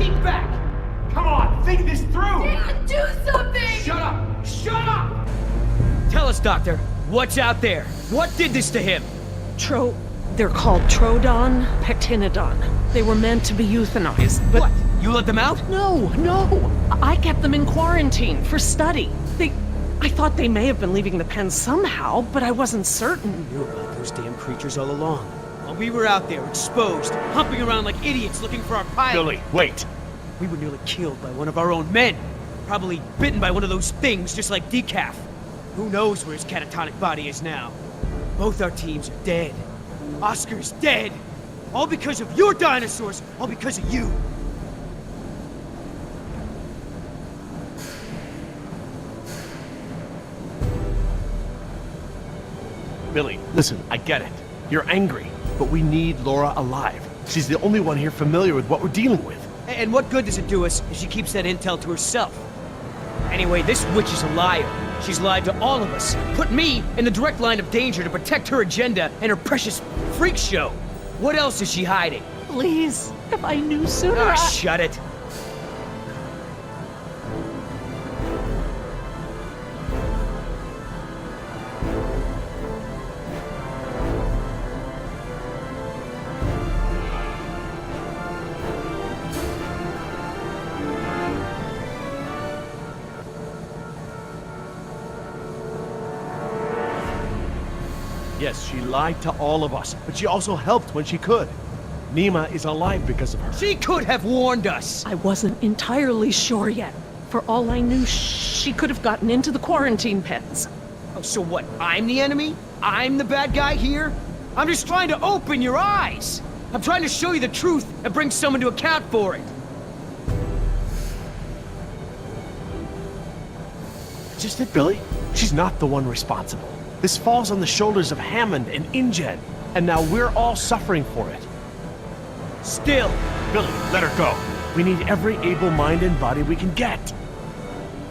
team back! Come on, think this through! Dad, do something! Shut up! Shut up! Tell us, Doctor, what's out there? What did this to him? They're called Trodon Pectinodon. They were meant to be euthanized, but... What? You let them out? No. I kept them in quarantine for study. I thought they may have been leaving the pen somehow, but I wasn't certain. Knew about those damn creatures all along. While we were out there, exposed, humping around like idiots looking for our pilot. Billy, wait! We were nearly killed by one of our own men. Probably bitten by one of those things, just like Decaf. Who knows where his catatonic body is now? Both our teams are dead. Oscar's dead. All because of your dinosaurs. All because of you. Billy, listen, I get it. You're angry, but we need Laura alive. She's the only one here familiar with what we're dealing with. And what good does it do us if she keeps that intel to herself? Anyway, this witch is a liar. She's lied to all of us. Put me in the direct line of danger to protect her agenda and her precious freak show. What else is she hiding? Please, if I knew sooner, Ah, shut it. Yes, she lied to all of us, but she also helped when she could. Nima is alive because of her. She could have warned us. I wasn't entirely sure yet. For all I knew, she could have gotten into the quarantine pens. Oh, so what? I'm the enemy? I'm the bad guy here? I'm just trying to open your eyes. I'm trying to show you the truth and bring someone to account for it. Just it, Billy. She's not the one responsible. This falls on the shoulders of Hammond and InGen, and now we're all suffering for it. Still. Billy, let her go. We need every able mind and body we can get.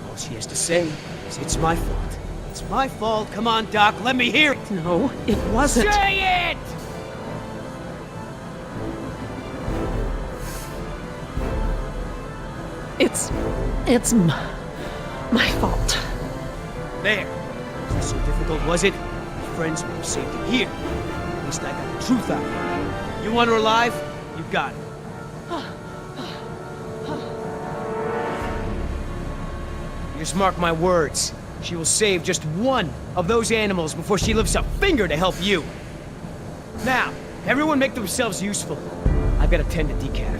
All she has to say is it's my fault. It's my fault. Come on, Doc, let me hear it. No, it wasn't. Say it! It's my fault. There. Was it so difficult, was it? My friends may have saved you here. At least I got the truth out of you. You want her alive? You got it. Just mark my words. She will save just one of those animals before she lifts a finger to help you. Now, everyone make themselves useful. I've got to tend to Decaf.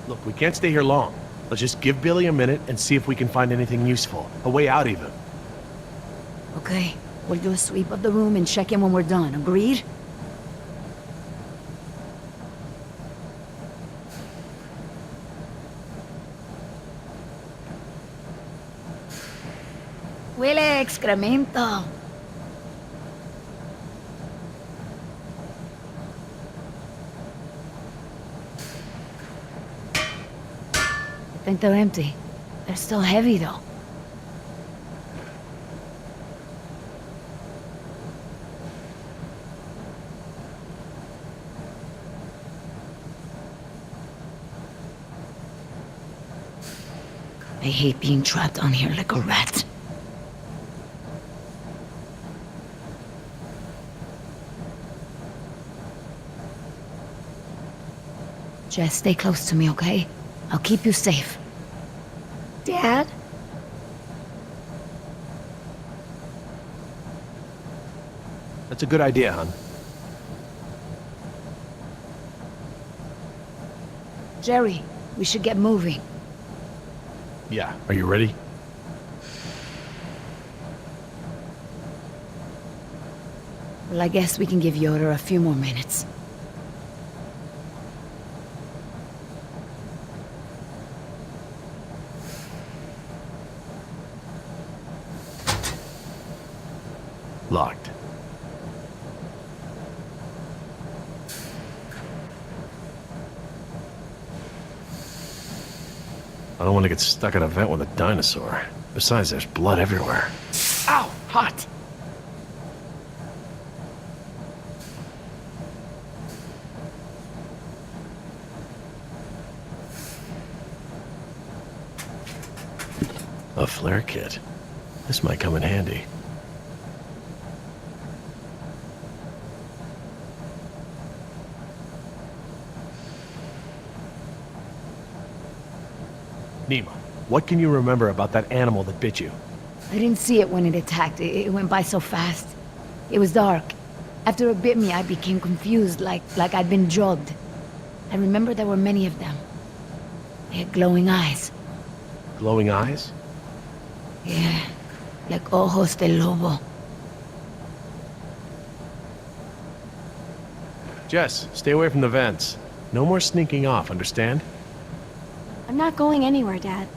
Look, we can't stay here long. Let's just give Billy a minute and see if we can find anything useful. A way out, even. Okay, we'll do a sweep of the room and check in when we're done. Agreed? Huele a excremento. I think they're empty. They're still heavy, though. I hate being trapped on here like a rat. Jess, stay close to me, okay? I'll keep you safe. Dad? That's a good idea, hon. Jerry, we should get moving. Yeah, are you ready? Well, I guess we can give Yoda a few more minutes. Locked. I don't want to get stuck at a vent with a dinosaur. Besides, there's blood everywhere. Ow! Hot! A flare kit. This might come in handy. Nima, what can you remember about that animal that bit you? I didn't see it when it attacked. It went by so fast. It was dark. After it bit me, I became confused, like I'd been drugged. I remember there were many of them. They had glowing eyes. Glowing eyes? Yeah, like ojos de lobo. Jess, stay away from the vents. No more sneaking off, understand? I'm not going anywhere, Dad.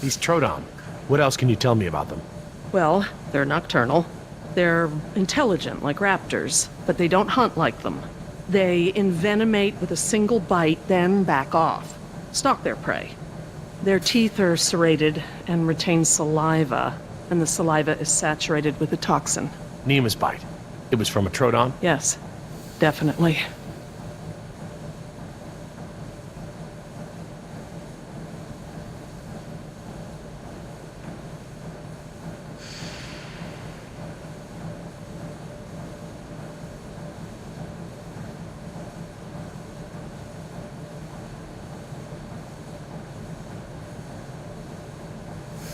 These Troodon. What else can you tell me about them? Well, they're nocturnal. They're intelligent, like raptors, but they don't hunt like them. They envenomate with a single bite, then back off. Stalk their prey. Their teeth are serrated and retain saliva, and the saliva is saturated with a toxin. Nima's bite. It was from a Troodon? Yes, definitely.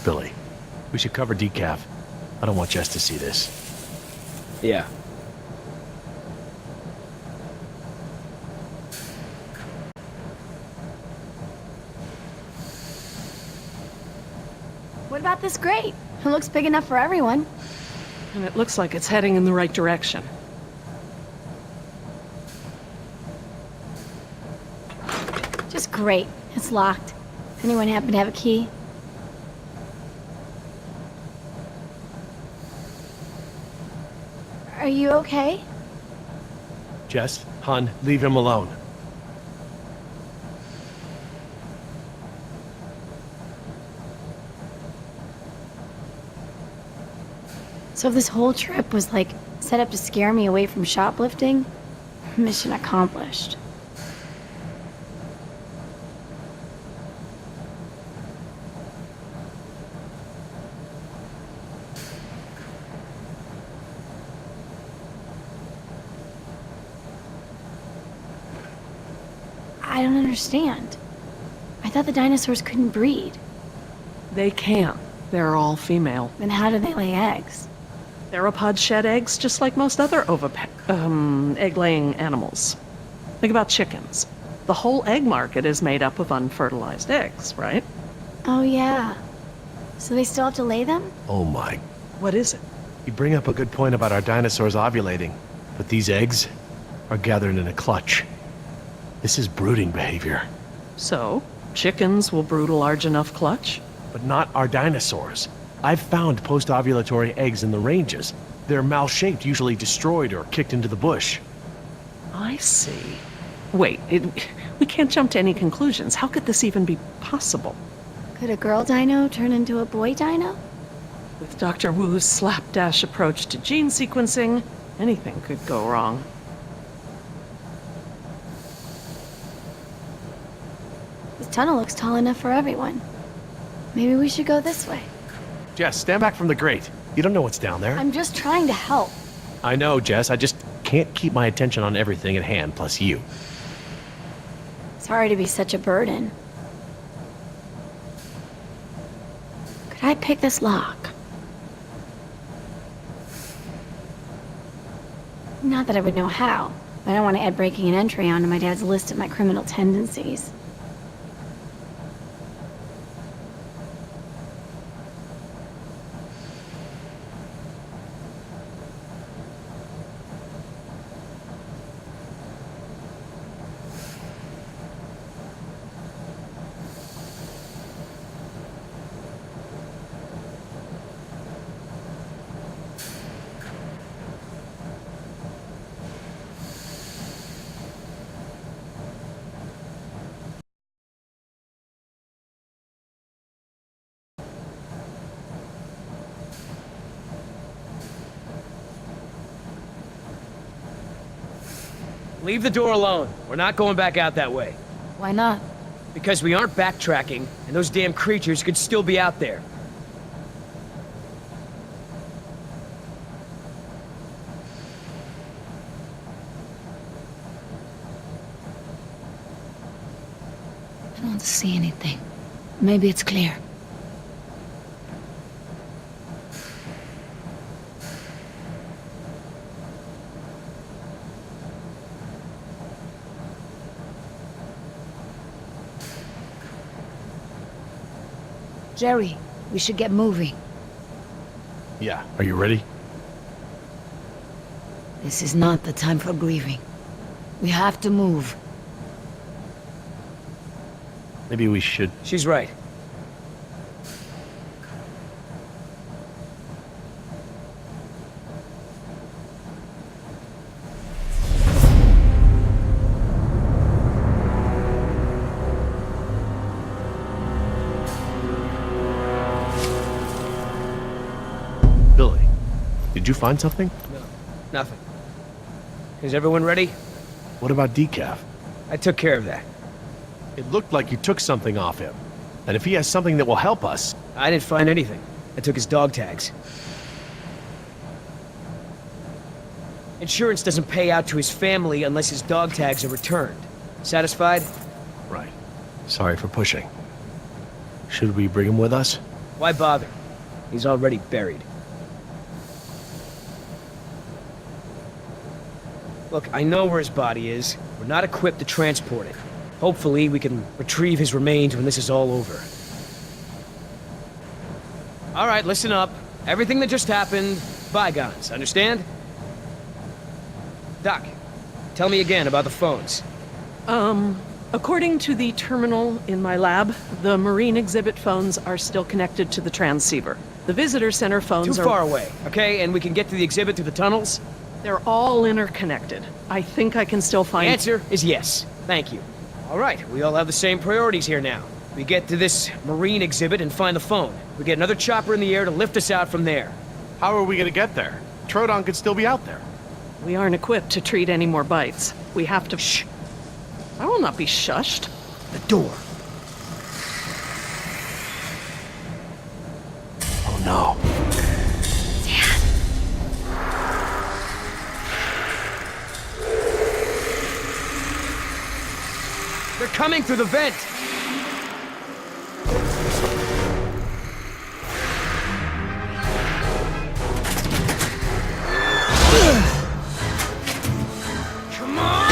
Billy, we should cover decaf. I don't want Jess to see this. Yeah. What about this grate? It looks big enough for everyone. And it looks like it's heading in the right direction. Just great. It's locked. Anyone happen to have a key? Are you okay? Jess, hon, leave him alone. So this whole trip was like set up to scare me away from shoplifting? Mission accomplished. I don't understand. I thought the dinosaurs couldn't breed. They can. They're all female. Then how do they lay eggs? Theropods shed eggs just like most other egg-laying animals. Think about chickens. The whole egg market is made up of unfertilized eggs, right? Oh yeah. So they still have to lay them? Oh my. What is it? You bring up a good point about our dinosaurs ovulating, but these eggs are gathered in a clutch. This is brooding behavior. So, chickens will brood a large enough clutch? But not our dinosaurs. I've found post-ovulatory eggs in the ranges. They're mal-shaped, usually destroyed or kicked into the bush. I see. Wait, we can't jump to any conclusions. How could this even be possible? Could a girl dino turn into a boy dino? With Dr. Wu's slapdash approach to gene sequencing, anything could go wrong. This tunnel looks tall enough for everyone. Maybe we should go this way. Jess, stand back from the grate. You don't know what's down there. I'm just trying to help. I know, Jess. I just can't keep my attention on everything at hand, plus you. Sorry to be such a burden. Could I pick this lock? Not that I would know how, but I don't want to add breaking an entry onto my dad's list of my criminal tendencies. Leave the door alone. We're not going back out that way. Why not? Because we aren't backtracking, and those damn creatures could still be out there. I don't see anything. Maybe it's clear. Jerry, we should get moving. Yeah, are you ready? This is not the time for grieving. We have to move. Maybe we should. She's right. Billy, did you find something? No, nothing. Is everyone ready? What about Decaf? I took care of that. It looked like you took something off him. And if he has something that will help us... I didn't find anything. I took his dog tags. Insurance doesn't pay out to his family unless his dog tags are returned. Satisfied? Right. Sorry for pushing. Should we bring him with us? Why bother? He's already buried. Look, I know where his body is. We're not equipped to transport it. Hopefully, we can retrieve his remains when this is all over. All right, listen up. Everything that just happened, bygones, understand? Doc, tell me again about the phones. According to the terminal in my lab, the marine exhibit phones are still connected to the transceiver. The visitor center phones Too far away, okay? And we can get to the exhibit through the tunnels? They're all interconnected. I think I can still The find... answer is yes. Thank you. All right, we all have the same priorities here now. We get to this marine exhibit and find the phone. We get another chopper in the air to lift us out from there. How are we gonna get there? Troodon could still be out there. We aren't equipped to treat any more bites. We have to... Shh! I will not be shushed. The door. Oh no. They're coming through the vent! Come on!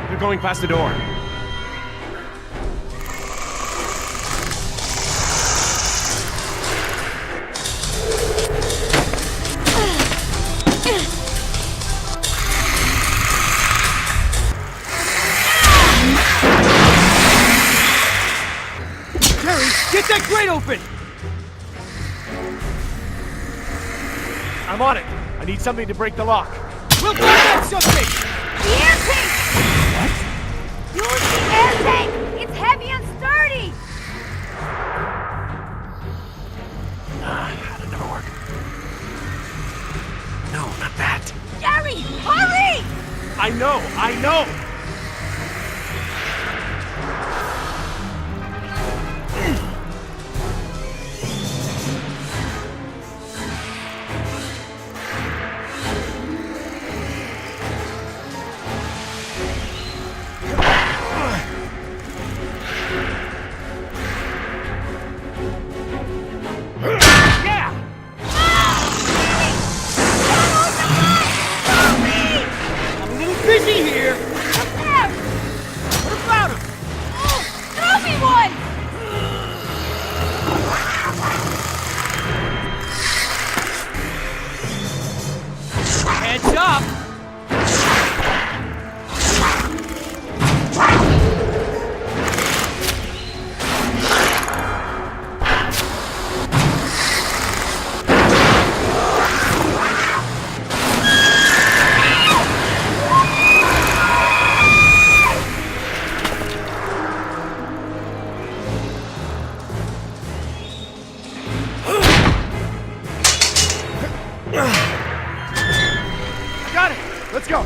They're going past the door. Jerry, get that grate open! I'm on it. I need something to break the lock. We'll find that something! The air tank! What? Use the air tank! It's heavy and sturdy! That'll never work. No, not that. Jerry, hurry! I know! I'm a little busy here! Got it! Let's go!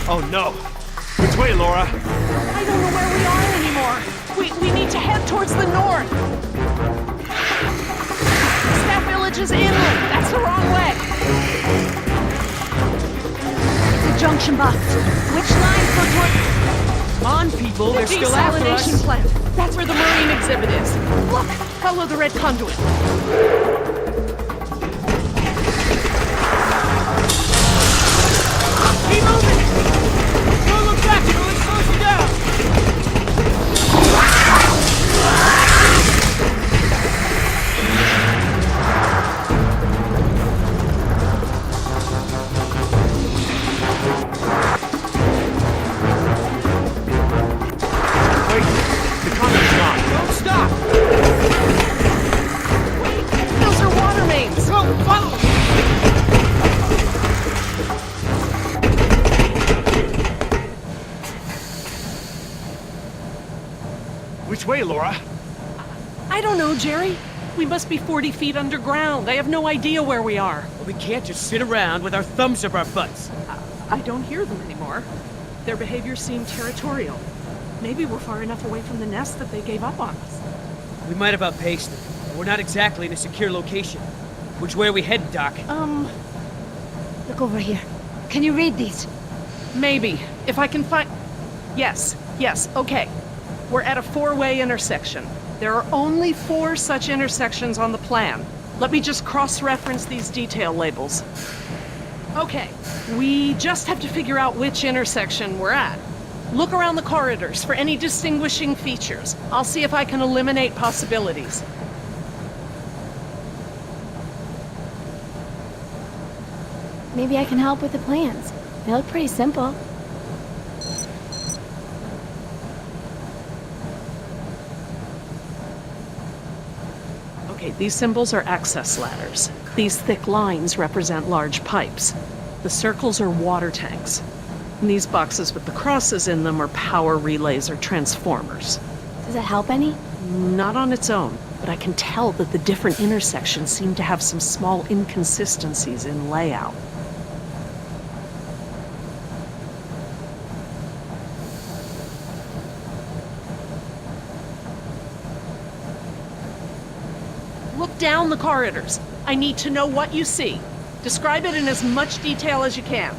Oh no! Which way, Laura? I don't know where we are anymore. We need to head towards the north. That village is inland. That's the wrong way. The junction box. Which lines go toward... Come on, people, they're still after Desalination us. plant. That's where the marine exhibit is. Look, follow the red conduit. Keep moving! Don't look back, it'll slow you down! Wait, the conduit's not. Don't stop! Those are water mains. Go, follow! Which way, Laura? I don't know, Jerry. We must be 40 feet underground. I have no idea where we are. Well, we can't just sit around with our thumbs up our butts. I don't hear them anymore. Their behavior seemed territorial. Maybe we're far enough away from the nest that they gave up on us. We might have outpaced them, but we're not exactly in a secure location. Which way are we heading, Doc? Look over here. Can you read these? Maybe. If I can find... Yes, okay. We're at a four-way intersection. There are only 4 such intersections on the plan. Let me just cross-reference these detail labels. Okay, we just have to figure out which intersection we're at. Look around the corridors for any distinguishing features. I'll see if I can eliminate possibilities. Maybe I can help with the plans. They look pretty simple. Okay, these symbols are access ladders. These thick lines represent large pipes. The circles are water tanks. And these boxes with the crosses in them are power relays or transformers. Does it help any? Not on its own, but I can tell that the different intersections seem to have some small inconsistencies in layout. Look down the corridors. I need to know what you see. Describe it in as much detail as you can.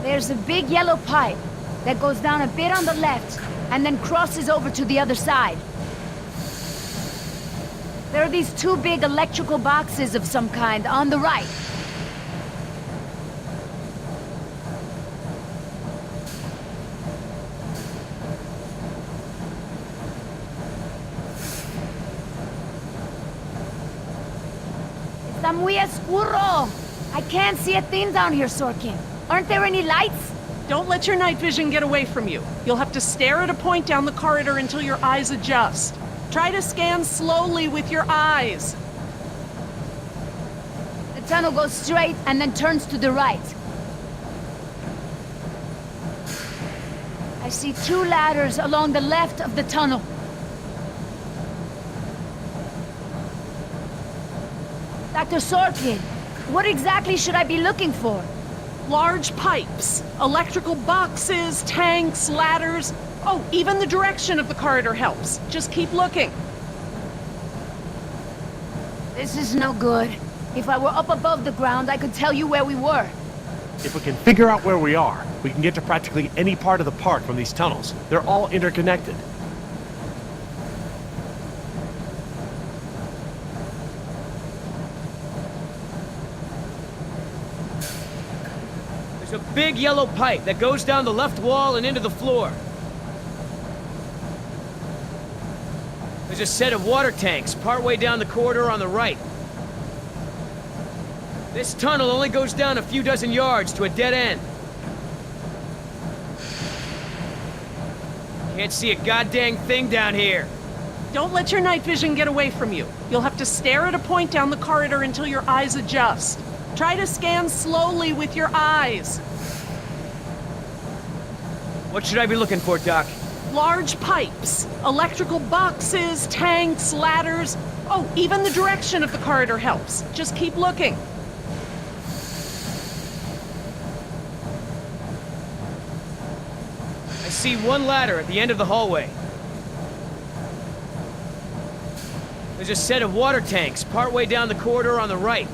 There's a big yellow pipe that goes down a bit on the left and then crosses over to the other side. There are these 2 big electrical boxes of some kind on the right. Está muy oscuro. I can't see a thing down here, Sorkin. Aren't there any lights? Don't let your night vision get away from you. You'll have to stare at a point down the corridor until your eyes adjust. Try to scan slowly with your eyes. The tunnel goes straight and then turns to the right. I see 2 ladders along the left of the tunnel. Dr. Sorkin, what exactly should I be looking for? Large pipes, electrical boxes, tanks, ladders. Oh, even the direction of the corridor helps. Just keep looking. This is no good. If I were up above the ground, I could tell you where we were. If we can figure out where we are, we can get to practically any part of the park from these tunnels. They're all interconnected. There's a big yellow pipe that goes down the left wall and into the floor. There's a set of water tanks partway down the corridor on the right. This tunnel only goes down a few dozen yards to a dead end. Can't see a goddamn thing down here. Don't let your night vision get away from you. You'll have to stare at a point down the corridor until your eyes adjust. Try to scan slowly with your eyes. What should I be looking for, Doc? Large pipes, electrical boxes, tanks, ladders. Oh, even the direction of the corridor helps. Just keep looking. I see 1 ladder at the end of the hallway. There's a set of water tanks partway down the corridor on the right.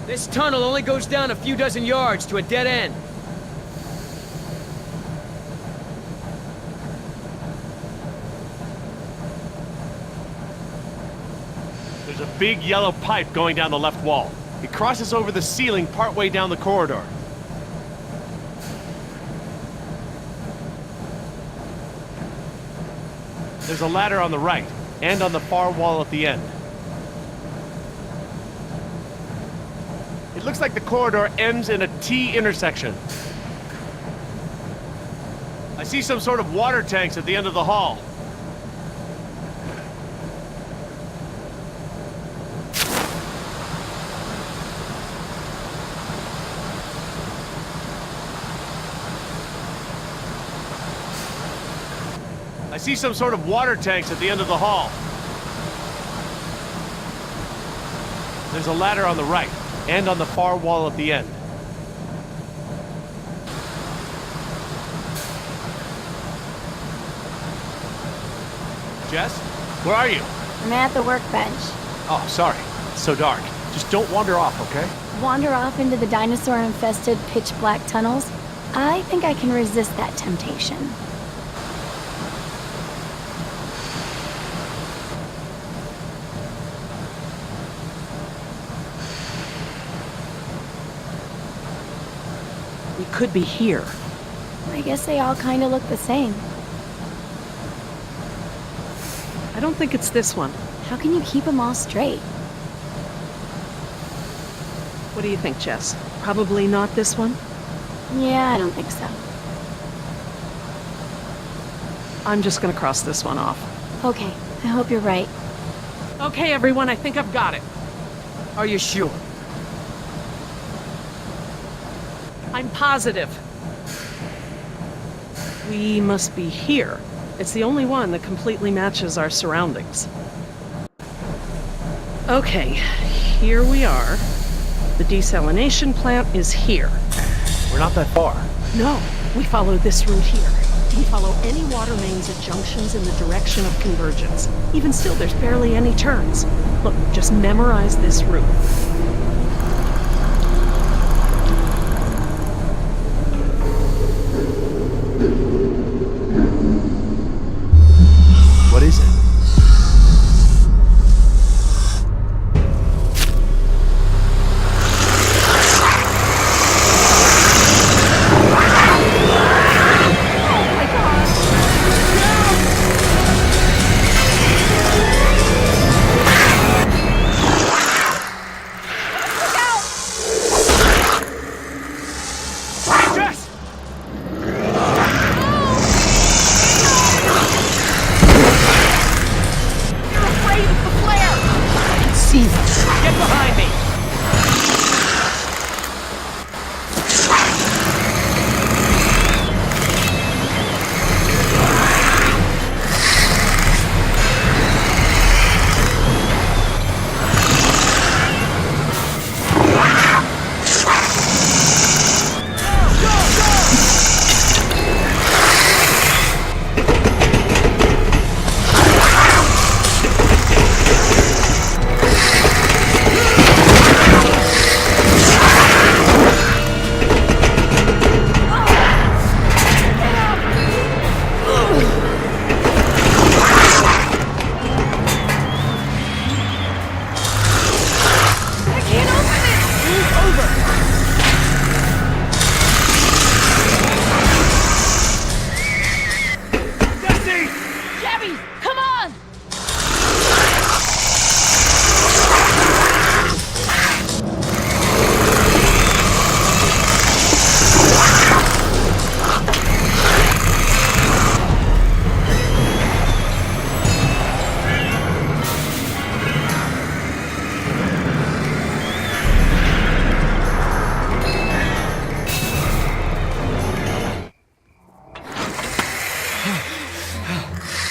This tunnel only goes down a few dozen yards to a dead end. There's a big yellow pipe going down the left wall. It crosses over the ceiling partway down the corridor. There's a ladder on the right, and on the far wall at the end. It looks like the corridor ends in a T intersection. I see some sort of water tanks at the end of the hall. I see some sort of water tanks at the end of the hall. There's a ladder on the right, and on the far wall at the end. Jess? Where are you? I'm at the workbench. Oh, sorry. It's so dark. Just don't wander off, okay? Wander off into the dinosaur-infested pitch-black tunnels? I think I can resist that temptation. We could be here. I guess they all kind of look the same. I don't think it's this one. How can you keep them all straight? What do you think, Jess? Probably not this one? Yeah, I don't think so. I'm just gonna cross this one off. Okay, I hope you're right. Okay, everyone, I think I've got it. Are you sure? I'm positive. We must be here. It's the only one that completely matches our surroundings. Okay, here we are. The desalination plant is here. We're not that far. No, we follow this route here. We follow any water mains at junctions in the direction of convergence. Even still, there's barely any turns. Look, just memorize this route. What is it?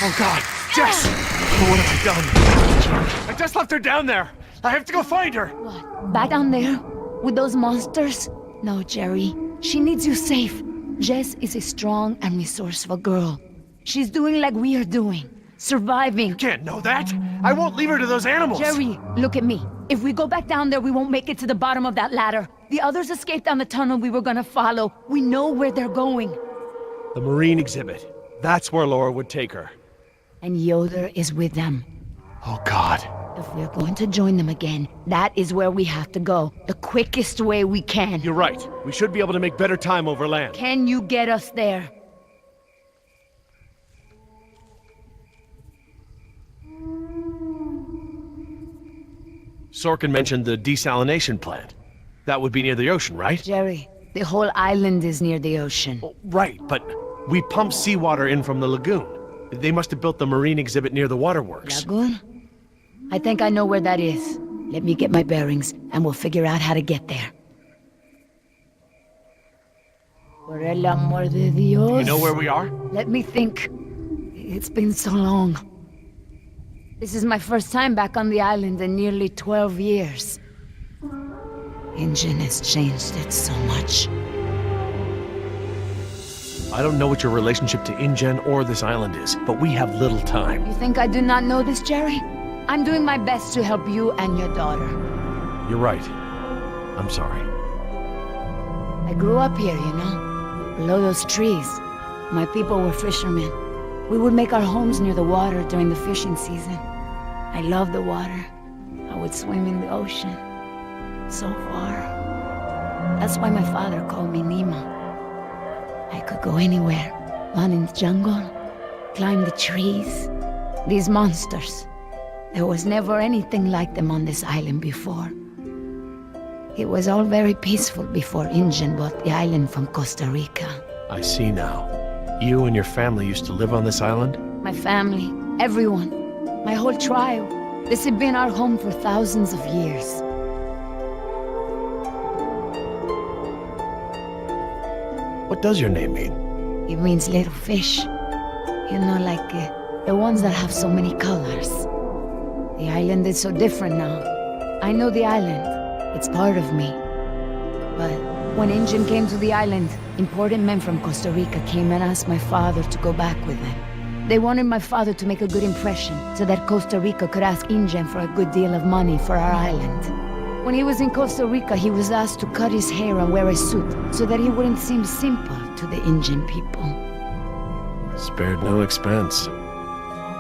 Oh God, Jess! What have I done? I just left her down there. I have to go find her. What? Back down there? With those monsters? No, Jerry. She needs you safe. Jess is a strong and resourceful girl. She's doing like we are doing. Surviving. You can't know that. I won't leave her to those animals. Jerry, look at me. If we go back down there, we won't make it to the bottom of that ladder. The others escaped down the tunnel we were gonna follow. We know where they're going. The marine exhibit. That's where Laura would take her. And Yoder is with them. Oh God. If we're going to join them again, that is where we have to go. The quickest way we can. You're right. We should be able to make better time over land. Can you get us there? Sorkin mentioned the desalination plant. That would be near the ocean, right? Jerry, the whole island is near the ocean. Oh, right, but we pump seawater in from the lagoon. They must have built the marine exhibit near the waterworks. Lagoon? I think I know where that is. Let me get my bearings, and we'll figure out how to get there. Por el amor de Dios. You know where we are? Let me think. It's been so long. This is my first time back on the island in nearly 12 years. Ingen has changed it so much. I don't know what your relationship to InGen or this island is, but we have little time. You think I do not know this, Jerry? I'm doing my best to help you and your daughter. You're right. I'm sorry. I grew up here, you know, below those trees. My people were fishermen. We would make our homes near the water during the fishing season. I loved the water. I would swim in the ocean. So far. That's why my father called me Nima. I could go anywhere. Run in the jungle, climb the trees. These monsters. There was never anything like them on this island before. It was all very peaceful before InGen bought the island from Costa Rica. I see now. You and your family used to live on this island? My family, everyone, my whole tribe. This had been our home for thousands of years. What does your name mean? It means little fish. You know, like the ones that have so many colors. The island is so different now. I know the island. It's part of me. But when InGen came to the island, important men from Costa Rica came and asked my father to go back with them. They wanted my father to make a good impression so that Costa Rica could ask InGen for a good deal of money for our island. When he was in Costa Rica, he was asked to cut his hair and wear a suit so that he wouldn't seem simple to the InGen people. Spared no expense.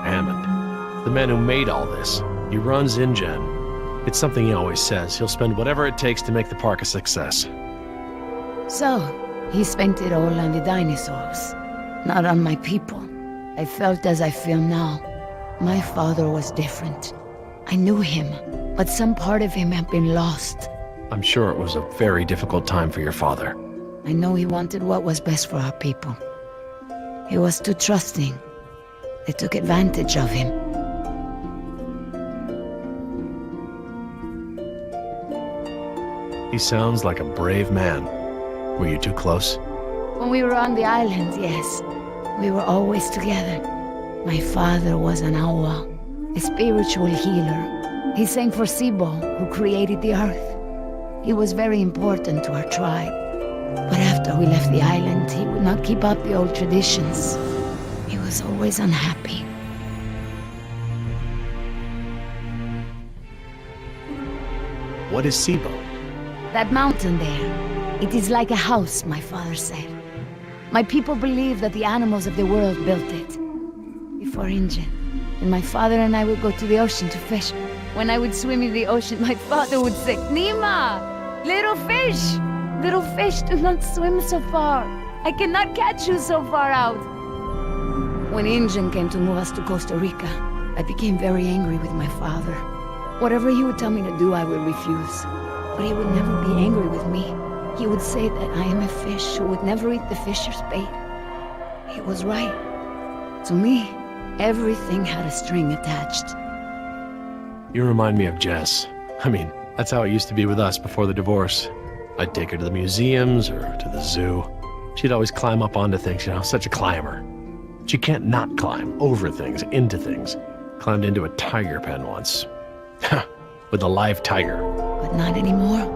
Hammond, the man who made all this, he runs InGen. It's something he always says. He'll spend whatever it takes to make the park a success. So, he spent it all on the dinosaurs, not on my people. I felt as I feel now. My father was different. I knew him, but some part of him had been lost. I'm sure it was a very difficult time for your father. I know he wanted what was best for our people. He was too trusting. They took advantage of him. He sounds like a brave man. Were you too close? When we were on the island, yes. We were always together. My father was an awa, a spiritual healer. He sang for Sibo, who created the earth. He was very important to our tribe. But after we left the island, he would not keep up the old traditions. He was always unhappy. What is Sibo? That mountain there, it is like a house, my father said. My people believe that the animals of the world built it. Before InGen. And my father and I would go to the ocean to fish. When I would swim in the ocean, my father would say, Nima! Little fish, do not swim so far. I cannot catch you so far out. When InGen came to move us to Costa Rica, I became very angry with my father. Whatever he would tell me to do, I would refuse. But he would never be angry with me. He would say that I am a fish who would never eat the fisher's bait. He was right. To me, everything had a string attached. You remind me of Jess. I mean, that's how it used to be with us before the divorce. I'd take her to the museums or to the zoo. She'd always climb up onto things, you know, such a climber. She can't not climb over things, into things. Climbed into a tiger pen once. With a live tiger. But not anymore.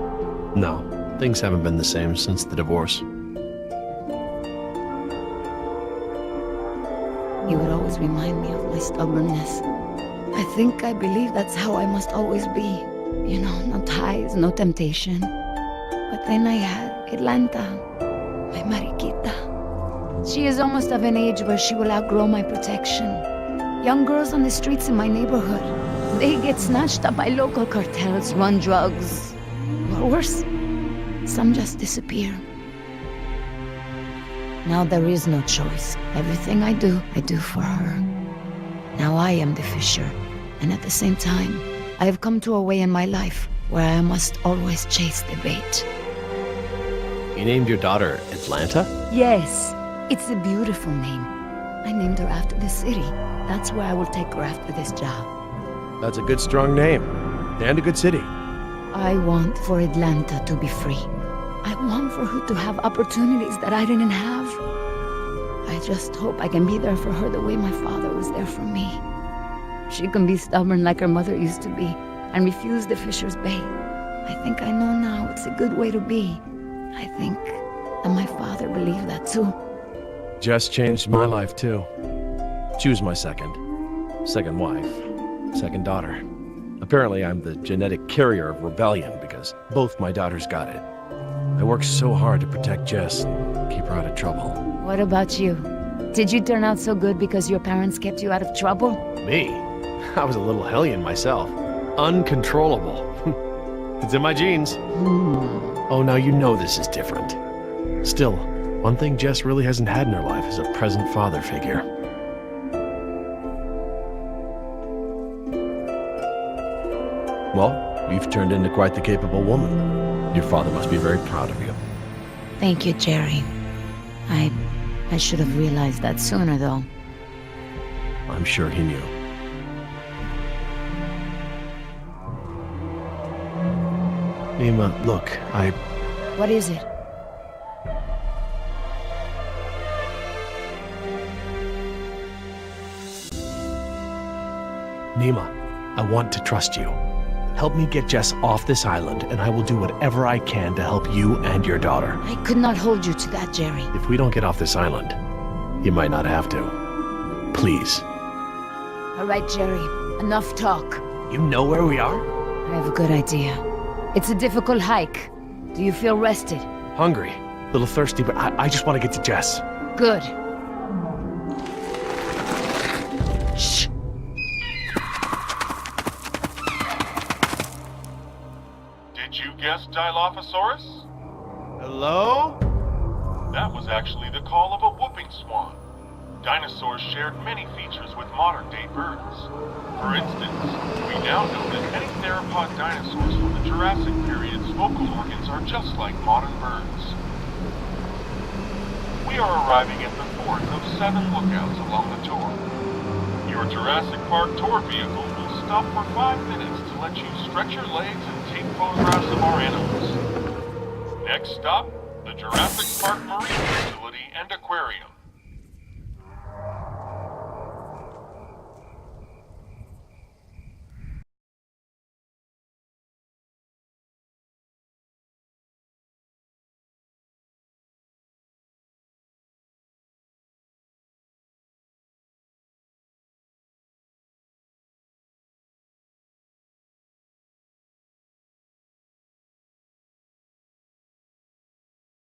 No, things haven't been the same since the divorce. He would always remind me of my stubbornness. I think I believe that's how I must always be. You know, no ties, no temptation. But then I had Atlanta, my Mariquita. She is almost of an age where she will outgrow my protection. Young girls on the streets in my neighborhood, they get snatched up by local cartels, run drugs. Or worse, some just disappear. Now there is no choice. Everything I do for her. Now I am the fisher, and at the same time, I have come to a way in my life where I must always chase the bait. You named your daughter Atlanta? Yes, it's a beautiful name. I named her after the city. That's where I will take her after this job. That's a good, strong name. And a good city. I want for Atlanta to be free. I want for her to have opportunities that I didn't have. I just hope I can be there for her the way my father was there for me. She can be stubborn like her mother used to be and refuse the fisher's bait. I think I know now it's a good way to be. I think that my father believed that too. Jess changed my life too. She was my second wife, second daughter. Apparently I'm the genetic carrier of rebellion because both my daughters got it. I worked so hard to protect Jess and keep her out of trouble. What about you? Did you turn out so good because your parents kept you out of trouble? Me? I was a little hellion myself. Uncontrollable. It's in my genes. Oh, now you know this is different. Still, one thing Jess really hasn't had in her life is a present father figure. Well, you've turned into quite the capable woman. Your father must be very proud of you. Thank you, Jerry. I should have realized that sooner, though. I'm sure he knew. Nima, look, What is it? Nima, I want to trust you. Help me get Jess off this island, and I will do whatever I can to help you and your daughter. I could not hold you to that, Jerry. If we don't get off this island, you might not have to. Please. All right, Jerry. Enough talk. You know where we are? I have a good idea. It's a difficult hike. Do you feel rested? Hungry. A little thirsty, but I just want to get to Jess. Good. Shh. Did you guess Dilophosaurus? Hello? That was actually the call of a whooping swan. Dinosaurs shared many features with modern-day birds. For instance, we now know that many theropod dinosaurs from the Jurassic period's vocal organs are just like modern birds. We are arriving at the fourth of 7 lookouts along the tour. Your Jurassic Park tour vehicle will stop for 5 minutes to let you stretch your legs and take photographs of our animals. Next stop, the Jurassic Park Marine Facility and Aquarium.